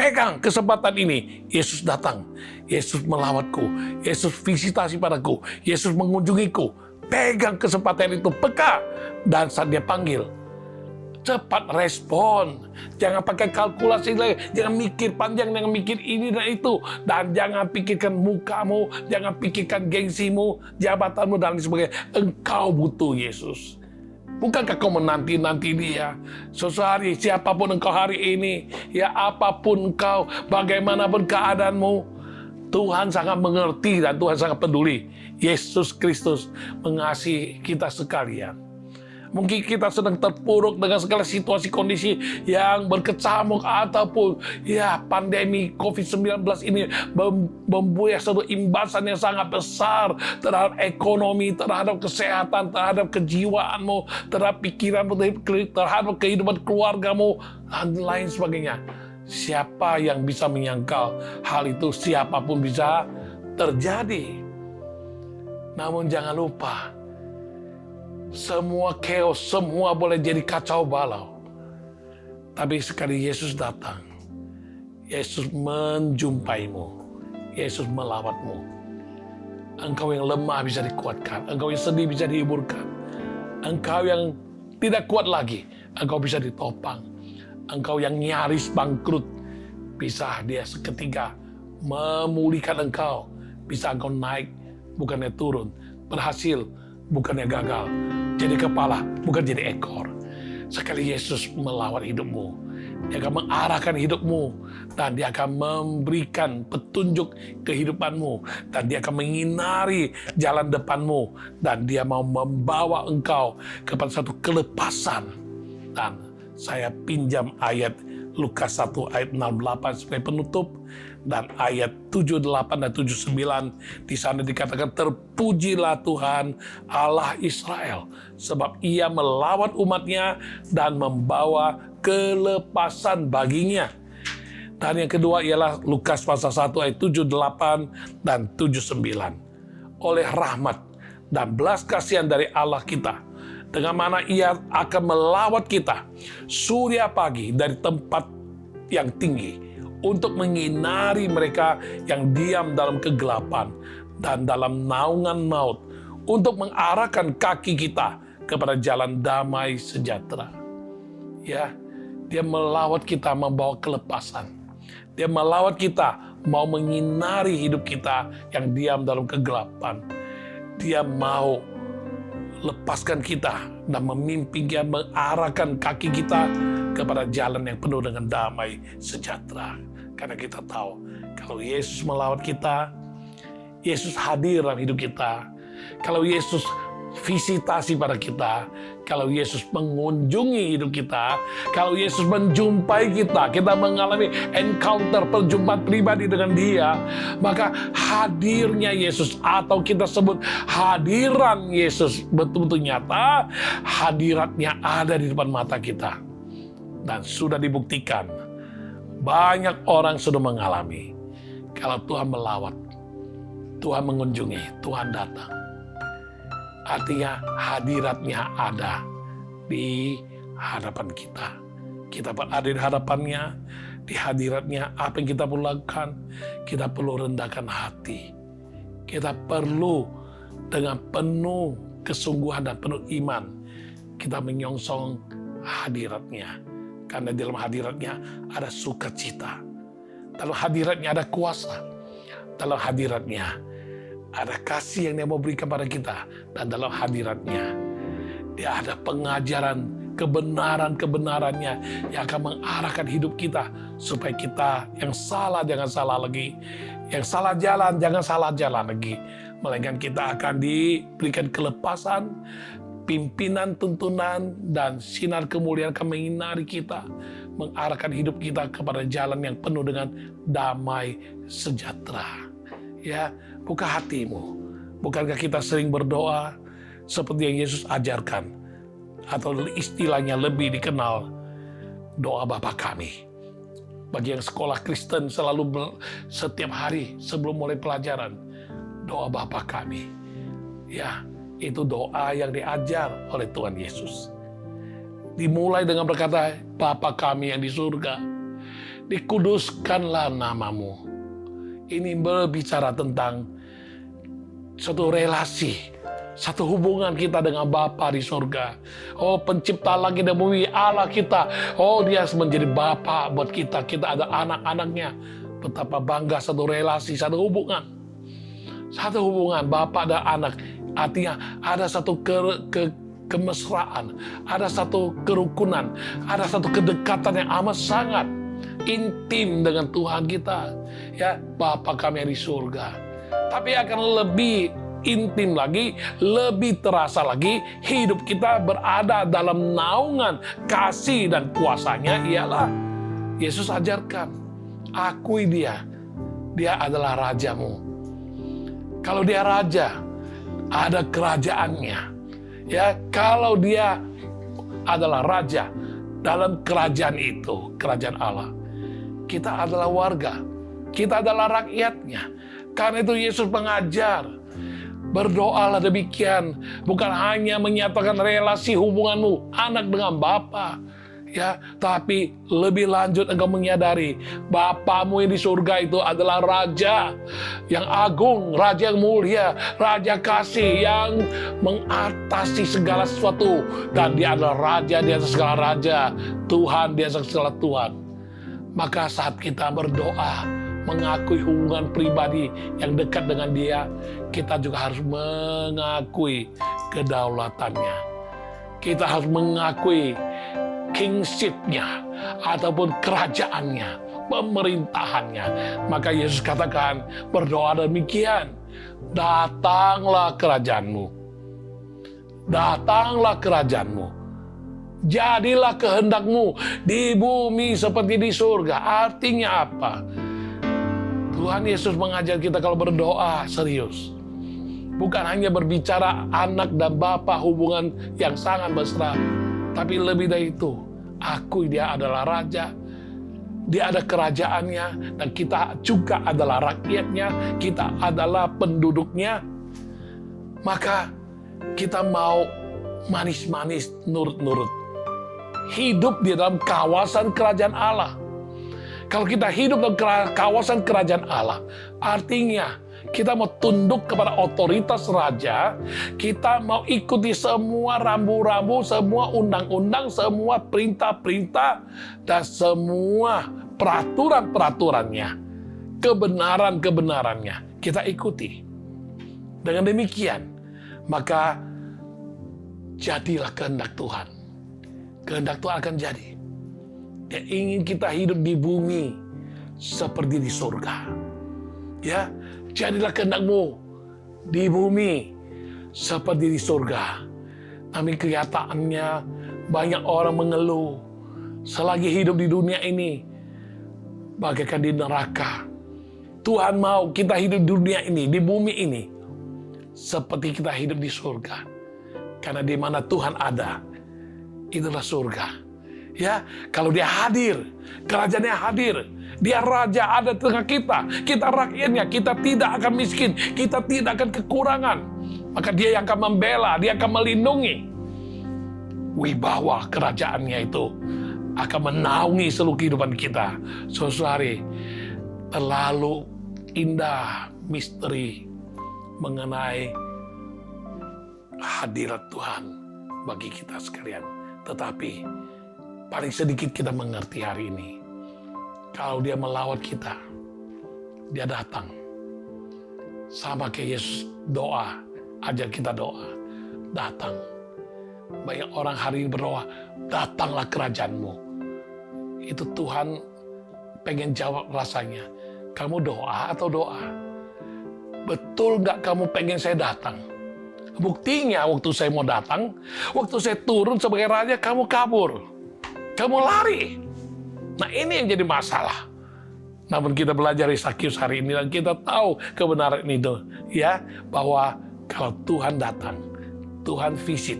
Pegang kesempatan ini. Yesus datang. Yesus melawatku. Yesus visitasi padaku. Yesus mengunjungiku. Pegang kesempatan itu, peka. Dan saat dia panggil, cepat respon. Jangan pakai kalkulasi lagi. Jangan mikir panjang, jangan mikir ini dan itu. Dan jangan pikirkan mukamu, jangan pikirkan gengsimu, jabatanmu, dan lain sebagainya. Engkau butuh Yesus. Bukankah kau menanti-nanti dia? Suatu hari, siapapun engkau hari ini, ya apapun engkau, bagaimanapun keadaanmu, Tuhan sangat mengerti dan Tuhan sangat peduli. Yesus Kristus mengasihi kita sekalian. Mungkin kita sedang terpuruk dengan segala situasi kondisi yang berkecamuk ataupun ya pandemi COVID-19 ini membuat satu imbasan yang sangat besar terhadap ekonomi, terhadap kesehatan, terhadap kejiwaanmu, terhadap pikiranmu, terhadap kehidupan keluargamu, dan lain sebagainya. Siapa yang bisa menyangkal hal itu? Siapapun bisa terjadi. Namun jangan lupa, semua chaos, semua boleh jadi kacau balau. Tapi sekali Yesus datang, Yesus menjumpaimu, Yesus melawatmu. Engkau yang lemah bisa dikuatkan, engkau yang sedih bisa dihiburkan, engkau yang tidak kuat lagi, engkau bisa ditopang. Engkau yang nyaris bangkrut, bisa dia seketika memulihkan engkau. Bisa engkau naik, bukannya turun, berhasil, bukannya gagal, jadi kepala, bukan jadi ekor. Sekali Yesus melawat hidupmu, dia akan mengarahkan hidupmu, dan dia akan memberikan petunjuk kehidupanmu, dan dia akan menyinari jalan depanmu, dan dia mau membawa engkau kepada satu kelepasan. Dan saya pinjam ayat Lukas 1 ayat 68 sebagai penutup, dan ayat 78 dan 79 di sana dikatakan, terpujilah Tuhan Allah Israel sebab ia melawat umatnya dan membawa kelepasan baginya. Dan yang kedua ialah Lukas pasal 1 ayat 78 dan 79. Oleh rahmat dan belas kasihan dari Allah kita, dengan mana ia akan melawat kita surya pagi dari tempat yang tinggi untuk menyinari mereka yang diam dalam kegelapan dan dalam naungan maut, untuk mengarahkan kaki kita kepada jalan damai sejahtera. Ya, dia melawat kita membawa kelepasan. Dia melawat kita mau menyinari hidup kita yang diam dalam kegelapan. Dia mau lepaskan kita dan memimpin kita, mengarahkan kaki kita kepada jalan yang penuh dengan damai sejahtera. Karena kita tahu, kalau Yesus melawat kita, Yesus hadir dalam hidup kita. Kalau Yesus visitasi pada kita, kalau Yesus mengunjungi hidup kita, kalau Yesus menjumpai kita, kita mengalami encounter, perjumpaan pribadi dengan dia, maka hadirnya Yesus, atau kita sebut hadiran Yesus, betul-betul nyata, hadiratnya ada di depan mata kita. Dan sudah dibuktikan, banyak orang sudah mengalami, kalau Tuhan melawat, Tuhan mengunjungi, Tuhan datang. Artinya hadiratnya ada di hadapan kita. Kita berada di hadapannya, di hadiratnya. Apa yang kita perlu lakukan? Kita perlu rendahkan hati. Kita perlu dengan penuh kesungguhan dan penuh iman, kita menyongsong hadiratnya. Karena dalam hadiratnya ada sukacita. Dalam hadiratnya ada kuasa. Dalam hadiratnya ada kasih yang dia mau berikan pada kita. Dan dalam hadiratnya dia ada pengajaran kebenaran-kebenarannya yang akan mengarahkan hidup kita. Supaya kita yang salah jangan salah lagi. Yang salah jalan jangan salah jalan lagi. Melainkan kita akan diberikan kelepasan, pimpinan, tuntunan, dan sinar kemuliaan akan menyinari kita, mengarahkan hidup kita kepada jalan yang penuh dengan damai sejahtera. Ya, buka hatimu. Bukankah kita sering berdoa seperti yang Yesus ajarkan, atau istilahnya lebih dikenal doa Bapa Kami. Bagi yang sekolah Kristen selalu setiap hari sebelum mulai pelajaran, doa Bapa Kami. Ya, Itu doa yang diajar oleh Tuhan Yesus. Dimulai dengan berkata, Bapa kami yang di surga, dikuduskanlah namamu. Ini berbicara tentang satu relasi, satu hubungan kita dengan Bapa di surga. Oh, pencipta langit dan bumi, Allah kita. Oh, dia menjadi Bapa buat kita. Kita ada anak-anaknya. Betapa bangga satu relasi, satu hubungan. Satu hubungan Bapa dan anak. Artinya ada satu kemesraan, ada satu kerukunan, ada satu kedekatan yang amat sangat intim dengan Tuhan kita. Ya, Bapa kami yang di surga. Tapi akan lebih intim lagi, lebih terasa lagi, hidup kita berada dalam naungan kasih dan kuasanya ialah Yesus ajarkan, akui dia adalah rajamu. Kalau dia raja, ada kerajaannya. Ya, kalau dia adalah raja dalam kerajaan itu, kerajaan Allah, kita adalah warga, kita adalah rakyatnya. Karena itu Yesus mengajar, berdoalah demikian, bukan hanya menyatakan relasi hubunganmu anak dengan Bapa, ya, tapi lebih lanjut engkau menyadari Bapamu yang di surga itu adalah Raja yang agung, Raja yang mulia, Raja kasih yang mengatasi segala sesuatu, dan Dia adalah Raja di atas segala raja, Tuhan di atas segala Tuhan. Maka saat kita berdoa, mengakui hubungan pribadi yang dekat dengan Dia, kita juga harus mengakui kedaulatannya. Kita harus mengakui kingship-nya ataupun kerajaannya, pemerintahannya. Maka Yesus katakan, berdoa demikian, datanglah kerajaanmu. Datanglah kerajaanmu. Jadilah kehendakmu di bumi seperti di surga. Artinya apa? Tuhan Yesus mengajar kita kalau berdoa serius. Bukan hanya berbicara anak dan Bapa hubungan yang sangat mesra. Tapi lebih dari itu, akui Dia adalah Raja. Dia ada kerajaannya. Dan kita juga adalah rakyatnya. Kita adalah penduduknya. Maka kita mau manis-manis, nurut-nurut. Hidup di dalam kawasan kerajaan Allah. Kalau kita hidup dalam kawasan kerajaan Allah, artinya kita mau tunduk kepada otoritas raja, kita mau ikuti semua rambu-rambu, semua undang-undang, semua perintah-perintah, dan semua peraturan-peraturannya, kebenaran-kebenarannya, kita ikuti. Dengan demikian, maka jadilah kehendak Tuhan. Kehendak Tuhan akan jadi. Dia ingin kita hidup di bumi seperti di surga. Ya, jadilah kehendakmu di bumi seperti di surga. Tapi kenyataannya banyak orang mengeluh selagi hidup di dunia ini bagaikan di neraka. Tuhan mau kita hidup di dunia ini, di bumi ini seperti kita hidup di surga. Karena di mana Tuhan ada, itulah surga. Ya, kalau Dia hadir, kerajaannya hadir, Dia Raja ada di tengah kita rakyatnya, kita tidak akan miskin, kita tidak akan kekurangan. Maka Dia yang akan membela, Dia akan melindungi. Wibawa kerajaannya itu akan menaungi seluruh kehidupan kita. Saudari, terlalu indah misteri mengenai hadirat Tuhan bagi kita sekalian. Tetapi paling sedikit kita mengerti hari ini. Kalau Dia melawat kita, Dia datang. Sama kayak Yesus doa, ajar kita doa. Datang. Banyak orang hari ini berdoa, datanglah kerajaan-Mu. Itu Tuhan pengen jawab rasanya. Kamu doa atau doa? Betul nggak kamu pengen saya datang? Buktinya waktu saya mau datang, waktu saya turun sebagai raja, kamu kabur. Kamu lari. Nah, ini yang jadi masalah. Namun kita belajar dari Sakius hari ini dan kita tahu kebenaran itu, ya, bahwa kalau Tuhan datang, Tuhan visit,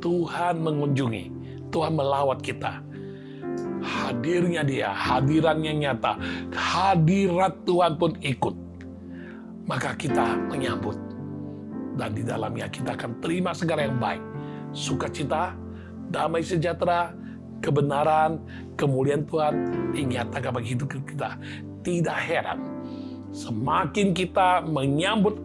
Tuhan mengunjungi, Tuhan melawat kita. Hadirnya Dia, hadirannya nyata, hadirat Tuhan pun ikut. Maka kita menyambut Dan di dalamnya kita akan terima segala yang baik. Sukacita, damai sejahtera, kebenaran, kemuliaan Tuhan dinyatakan bagi hidup kita. Tidak heran, semakin kita menyambut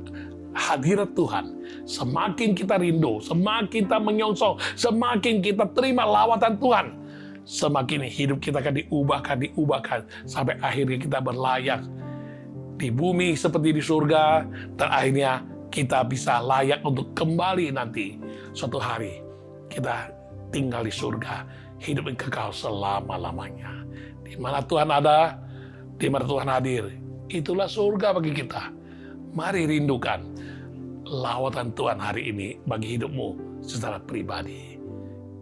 hadirat Tuhan, semakin kita rindu, semakin kita menyongsong, semakin kita terima lawatan Tuhan, semakin hidup kita akan diubahkan, sampai akhirnya kita berlayak di bumi seperti di surga, dan akhirnya kita bisa layak untuk kembali nanti. Suatu hari kita tinggal di surga, hidup yang kekal selama-lamanya. Di mana Tuhan ada, di mana Tuhan hadir, itulah surga bagi kita. Mari rindukan lawatan Tuhan hari ini bagi hidupmu secara pribadi.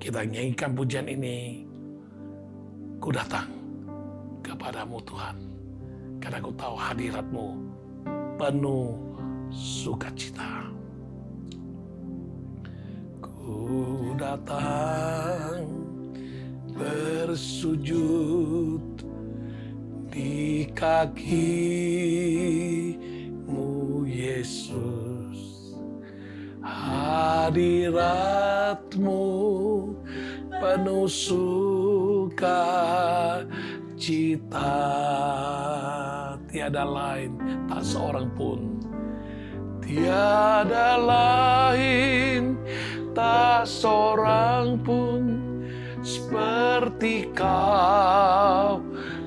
Kita nyanyikan pujian ini. Ku datang kepadamu Tuhan, karena ku tahu hadiratmu penuh sukacita. Ku datang bersujud di kaki-Mu Yesus. Hadirat-Mu penuh sukacita. Tiada lain, tak seorang pun. Tiada lain, tak seorang pun seperti Kau,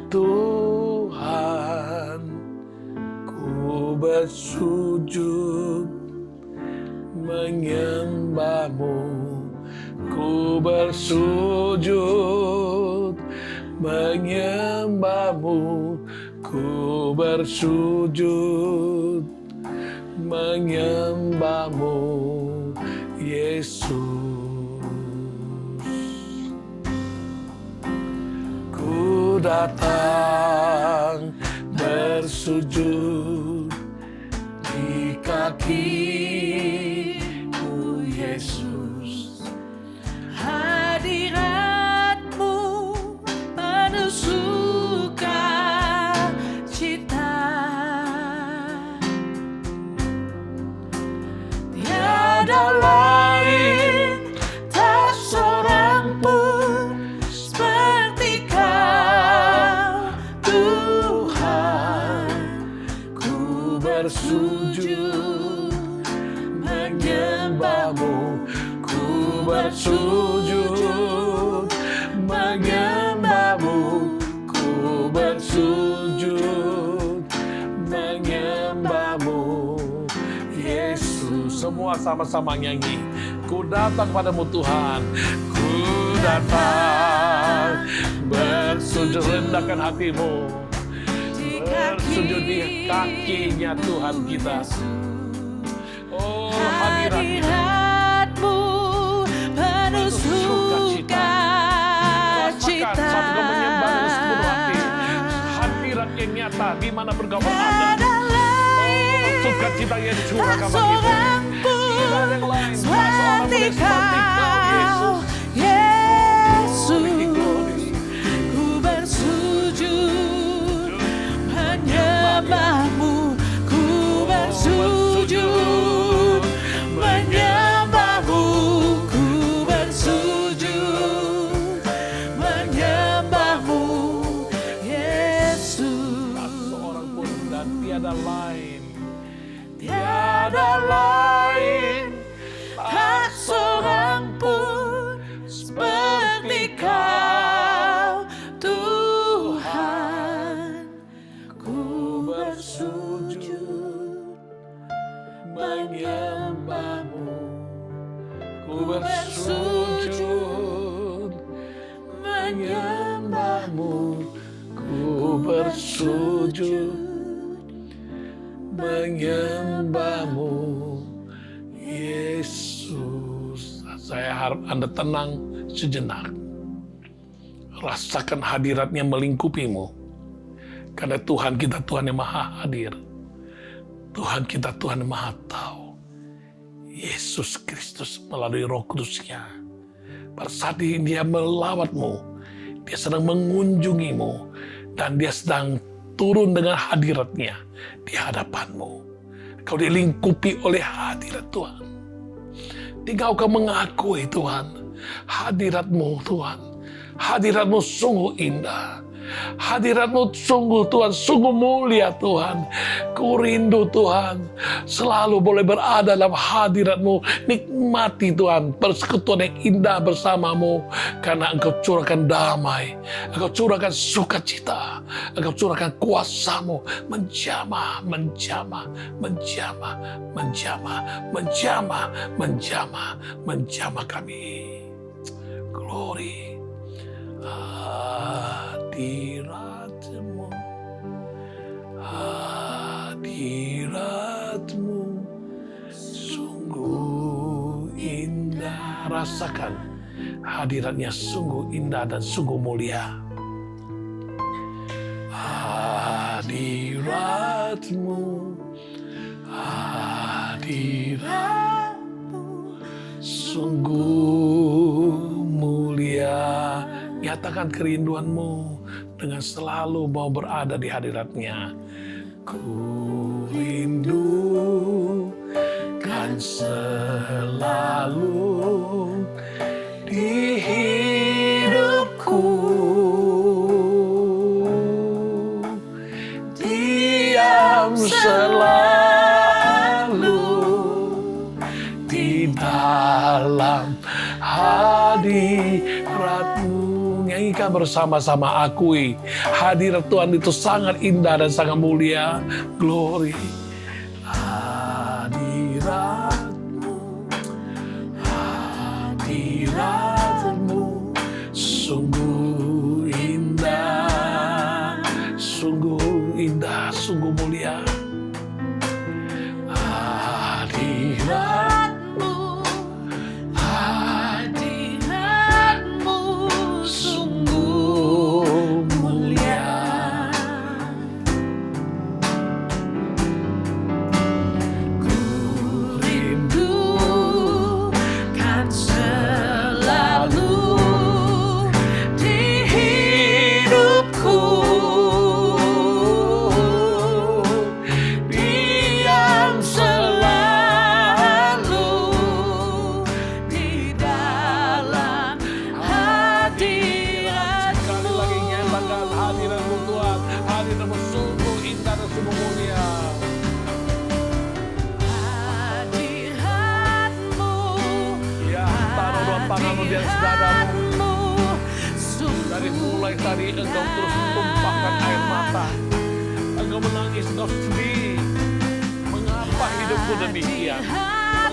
Tuhan. Ku bersujud menyembah-Mu, ku bersujud menyembah-Mu, ku bersujud menyembah-Mu, Yesus. Ku datang bersujud di kaki-Mu, Yesus. Hadirat-Mu penuh sukacita. Tiada lain, tak seorang pun seperti Kau, Tuhan. Ku bersujud menyembah-Mu, ku bersujud menyembah-Mu, ku bersujud menyembah-Mu, Yesus. Semua sama-sama nyanyi. Ku datang padamu Tuhan, ku datang bersujud, rendahkan hatimu, bersujud di kakinya Tuhan kita. Oh, Hadirat-Mu penuh sukacita. Rasakan saat kau menyembah dengan sepenuh hati, hadirat yang nyata di mana kau berada. Tiada lain, Sukacita yang tak curahkan bagi seorang Tidak ada yang pun lain, tak seorang pun yang seperti seperti Kau, Kau, Yesus. Yesus. Ku bersujud menyembah-Mu, ku bersujud menyembah-Mu, ku bersujud menyembah-Mu, Yesus. Tak seorang pun dan tiada lain, Tiada lain, tak seorang pun seperti Kau, Tuhan. Ku bersujud menyembah-Mu, ku bersujud menyembah-Mu, ku bersujud menyembah-Mu, Yesus. Saya harap Anda tenang sejenak. Rasakan hadiratnya melingkupimu. Karena Tuhan kita Tuhan yang maha hadir. Tuhan kita Tuhan yang maha tahu. Yesus Kristus melalui Roh Kudus-Nya. Pada saat ini Dia melawatmu. Dia sedang mengunjungimu. Dan Dia sedang turun dengan hadiratnya di hadapanmu. Kau dilingkupi oleh hadirat Tuhan. Tinggal kau mengakui Tuhan, hadirat-Mu Tuhan. Hadirat-Mu sungguh indah. Hadirat-Mu sungguh Tuhan, sungguh mulia Tuhan. Ku rindu Tuhan, selalu boleh berada dalam hadirat-Mu. Nikmati Tuhan, persekutuan yang indah bersama-Mu. Karena Engkau curahkan damai, Engkau curahkan sukacita, Engkau curahkan kuasa-Mu menjamah, menjamah, menjamah, menjamah, menjamah, menjamah, menjamah kami. Glory. Hadirat-Mu, hadirat-Mu sungguh indah. Rasakan hadiratnya sungguh indah dan sungguh mulia. Hadirat-Mu, hadirat-Mu sungguh mulia. Nyatakan kerinduanmu dengan selalu mau berada di hadiratnya. Ku rindukan selalu di hidupku, diam selalu di dalam hadirat-Mu. Nyanyikan bersama-sama, akui hadirat Tuhan itu sangat indah dan sangat mulia. Glory. Hadirat-Mu, hadirat-Mu sungguh indah, sungguh indah, sungguh mulia. Hadirat-Mu, hadirat-Mu sungguh mulia. Ku rindukan selalu di hidupku, diam selalu di dalam hadirat-Mu. Sekali lagi nyatakan hadirat-Mu Tuhan, hadirat-Mu sungguh indah dan sungguh mulia. Hadirat-Mu, Ya, taruh dua tanganmu di atas dadamu. hadirat-Mu Dari mulai tadi engkau terus menumpahkan air mata. Engkau menangis, engkau sedih. Mengapa hidupku demikian?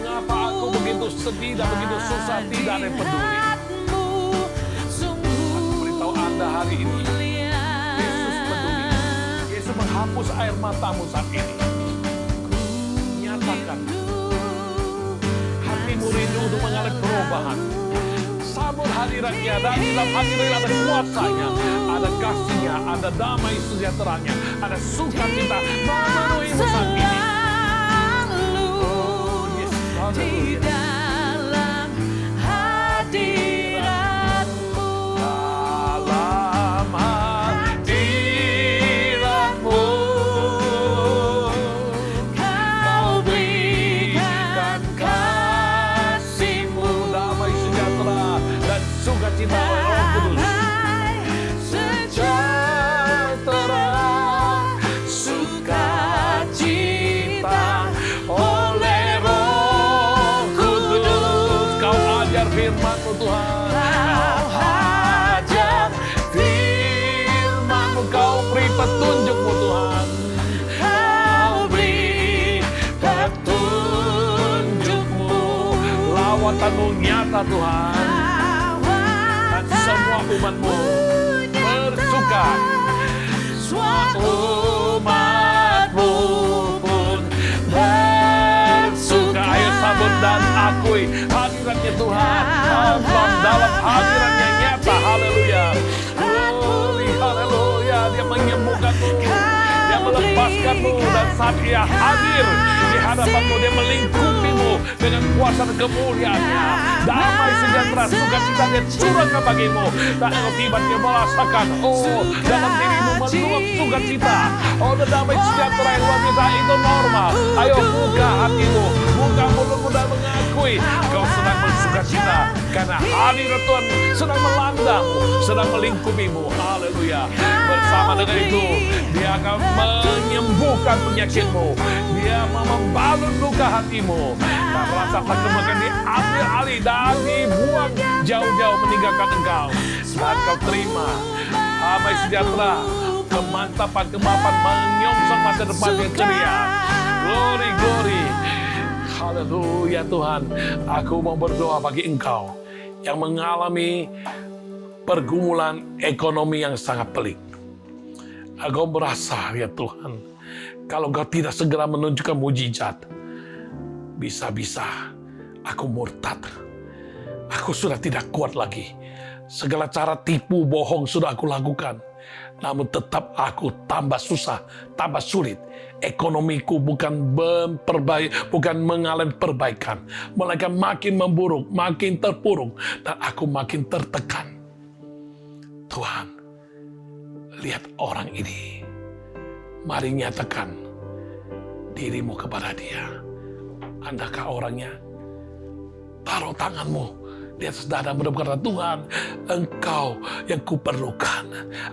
Mengapa aku begitu sedih dan begitu susah, tidak ada yang peduli? Aku beritahu Anda hari ini, Yesus peduli. Yesus menghapus air matamu saat ini. Nyatakan, hatimu rindu untuk mengalami perubahan. Sambut hadiratnya, dan di dalam hadirat ada kuasanya, ada kasihnya, ada damai sejahteranya, ada sukacita memenuhimu saat ini. Oh, yes, di haleluya. dalam hadirat-Mu. Dalam hadirat-Mu, Kau berikan kasih-Mu, damai sejahtera dan sukacita oleh Roh Kudus. damai Sejahtera, sukacita oleh Roh Kudus. Kau ajar firman-Mu Tuhan. Kau ajar firman-Mu, Kau beri petunjuk-Mu Tuhan. Kau beri petunjuk-Mu, lawatan-Mu nyata Tuhan. Dan semua umat-Mu bersuka. Umat-Mu pun bersuka. Ayo sambut dan akui hadiratnya Tuhan. Dalam hadiratnya nyata. Haleluya. Glory, haleluya. Dia menyembuhkanmu, dia melepaskanmu, dan saat Dia hadir di hadapanmu, Dia melingkupimu dengan kuasa dan kemuliaannya. Damai sejahtera, sukacita Dia curahkan bagimu. Dan engkau tiba-tiba merasakan, oh, dalam dirimu meluap sukacita. Oh, damai sejahtera yang luar biasa itu normal. Ayo buka hatimu, buka mulutmu dan mengakui kau sedang bersukacita karena hadirat Tuhan sedang melandamu, sedang melingkupimu. Haleluya. Bersama dengan itu, Dia akan menyembuhkan penyakitmu. Dia mau membalut luka hatimu. Dan rasa takut akan diambil alih dan dibuang jauh-jauh meninggalkan engkau. Dan kau terima damai sejahtera, kemantapan, kemapan, menyongsong masa depan yang ceria. Glory, glory. Haleluya Tuhan. Aku mau berdoa bagi engkau yang mengalami pergumulan ekonomi yang sangat pelik. Aku merasa ya Tuhan, kalau Engkau tidak segera menunjukkan mujizat, bisa-bisa aku murtad. Aku sudah tidak kuat lagi. Segala cara tipu bohong sudah aku lakukan. Namun tetap aku tambah susah, tambah sulit. Ekonomiku bukan mengalami perbaikan, melainkan makin memburuk, makin terpuruk, dan aku makin tertekan. Tuhan, lihat orang ini. Mari nyatakan dirimu kepada dia. Andakah orangnya? Taruh tanganmu di atas dada, berkata, Tuhan, Engkau yang kuperlukan.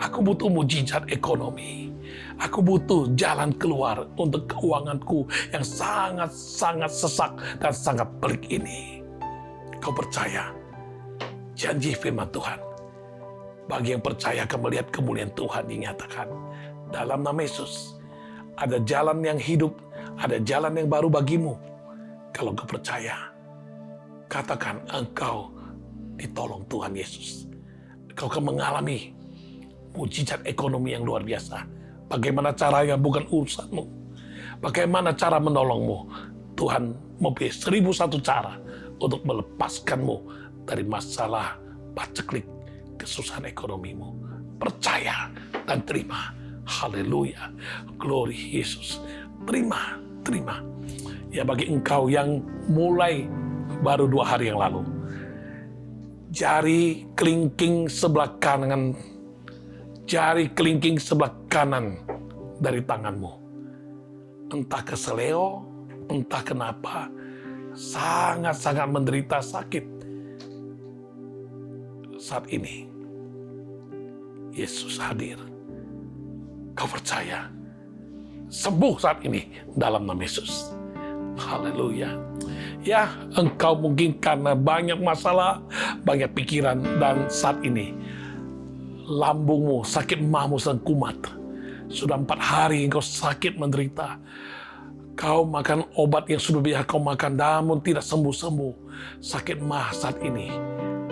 Aku butuh mujizat ekonomi. Aku butuh jalan keluar untuk keuanganku yang sangat-sangat sesak dan sangat pelik ini. Kau percaya janji firman Tuhan? Bagi yang percaya akan melihat kemuliaan Tuhan dinyatakan. Dalam nama Yesus, ada jalan yang hidup, ada jalan yang baru bagimu. Kalau kau percaya, katakan engkau ditolong Tuhan Yesus. Kau akan mengalami mujizat ekonomi yang luar biasa. Bagaimana caranya bukan urusanmu. Bagaimana cara menolongmu. Tuhan mempunyai 1001 cara untuk melepaskanmu dari masalah paceklik kesusahan ekonomimu. Percaya dan terima. Haleluya. Glory Yesus. Terima, terima. Ya, bagi engkau yang mulai baru 2 hari yang lalu, jari kelingking sebelah kanan dari tanganmu, entah keseleo, entah kenapa, sangat-sangat menderita sakit saat ini. Yesus hadir. Kau percaya? Sembuh saat ini dalam nama Yesus. Haleluya. Ya, engkau mungkin karena banyak masalah, banyak pikiran, dan saat ini lambungmu, sakit mahmu sedang kumat. Sudah 4 hari engkau sakit menderita. Kau makan obat yang sudah biasa kau makan, namun tidak sembuh-sembuh. Sakit mah saat ini.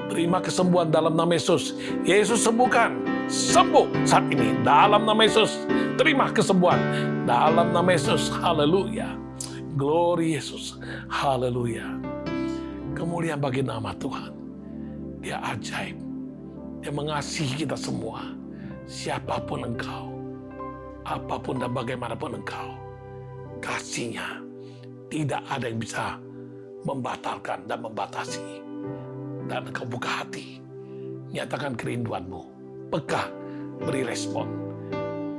Terima kesembuhan dalam nama Yesus. Yesus sembuhkan. Sembuh saat ini dalam nama Yesus. Terima kesembuhan dalam nama Yesus. Haleluya. Glory Yesus. Haleluya. Kemuliaan bagi nama Tuhan. Dia ajaib. Dia mengasihi kita semua. Siapapun engkau, apapun dan bagaimanapun engkau, kasih-Nya tidak ada yang bisa membatalkan dan membatasi. Dan engkau buka hati, nyatakan kerinduanmu, peka, beri respon.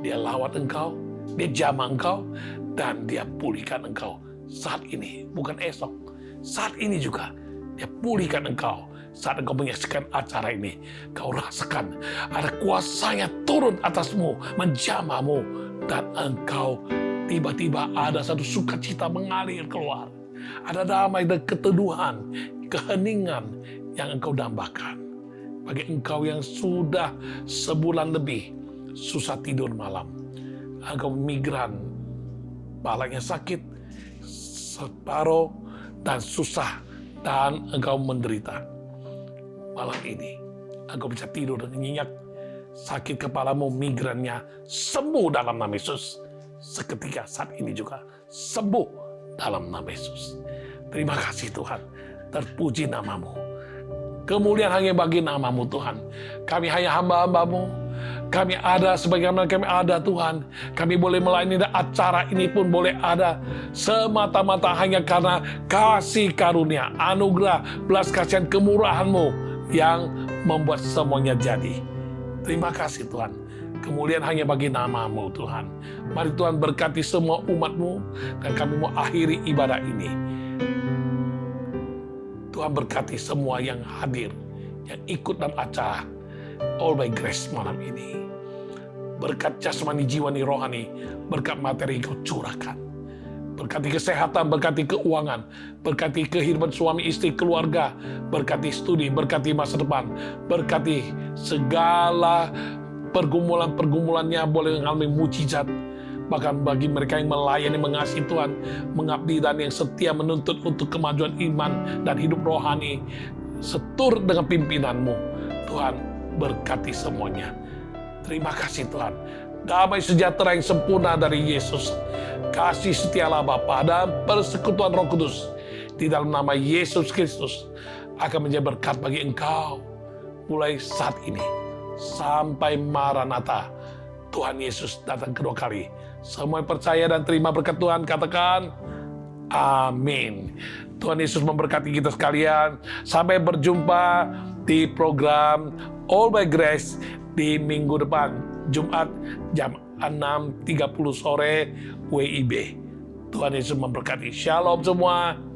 Dia lawat engkau, dia jamah engkau, dan dia pulihkan engkau saat ini, bukan esok. Saat ini juga dia pulihkan engkau. Saat engkau menyaksikan acara ini, kau rasakan ada kuasanya turun atasmu, menjamahmu, dan engkau tiba-tiba ada satu sukacita mengalir keluar. Ada damai dan keteduhan, keheningan yang engkau dambakan. Bagi engkau yang sudah sebulan lebih susah tidur malam, engkau migran, kepalanya sakit, separuh, dan susah, dan engkau menderita. Malam ini, engkau bisa tidur dengan nyenyak. Sakit kepalamu, migrannya sembuh dalam nama Yesus. Seketika saat ini juga sembuh dalam nama Yesus. Terima kasih Tuhan. Terpuji namamu. Kemuliaan hanya bagi namamu Tuhan. Kami hanya hamba-hambamu. Kami ada sebagaimana kami ada Tuhan. Kami boleh melayani dan acara ini pun boleh ada semata-mata hanya karena kasih karunia, anugerah, belas kasihan, kemurahan-Mu yang membuat semuanya jadi. Terima kasih Tuhan. Kemuliaan hanya bagi nama-Mu, Tuhan. Mari Tuhan berkati semua umat-Mu, dan kami mau akhiri ibadah ini. Tuhan berkati semua yang hadir, yang ikut dalam acara All by Grace malam ini. Berkat jasmani, jiwani, rohani, berkat materi Kau curahkan. Berkati kesehatan, berkati keuangan, berkati kehidupan suami istri, keluarga, berkati studi, berkati masa depan, berkati segala pergumulan-pergumulannya boleh mengalami mujizat. Bahkan bagi mereka yang melayani, mengasihi Tuhan, mengabdi, dan yang setia menuntut untuk kemajuan iman dan hidup rohani, setur dengan pimpinan-Mu. Tuhan, berkati semuanya. Terima kasih Tuhan. Damai sejahtera yang sempurna dari Yesus, kasih setia Allah Bapa dan persekutuan Roh Kudus di dalam nama Yesus Kristus akan menjadi berkat bagi engkau mulai saat ini sampai Maranatha, Tuhan Yesus datang kedua kali. Semua yang percaya dan terima berkat Tuhan katakan amin. Tuhan Yesus memberkati kita sekalian. Sampai berjumpa di program All by Grace di minggu depan, Jumat jam 6.30 sore WIB. Tuhan Yesus memberkati. Shalom semua.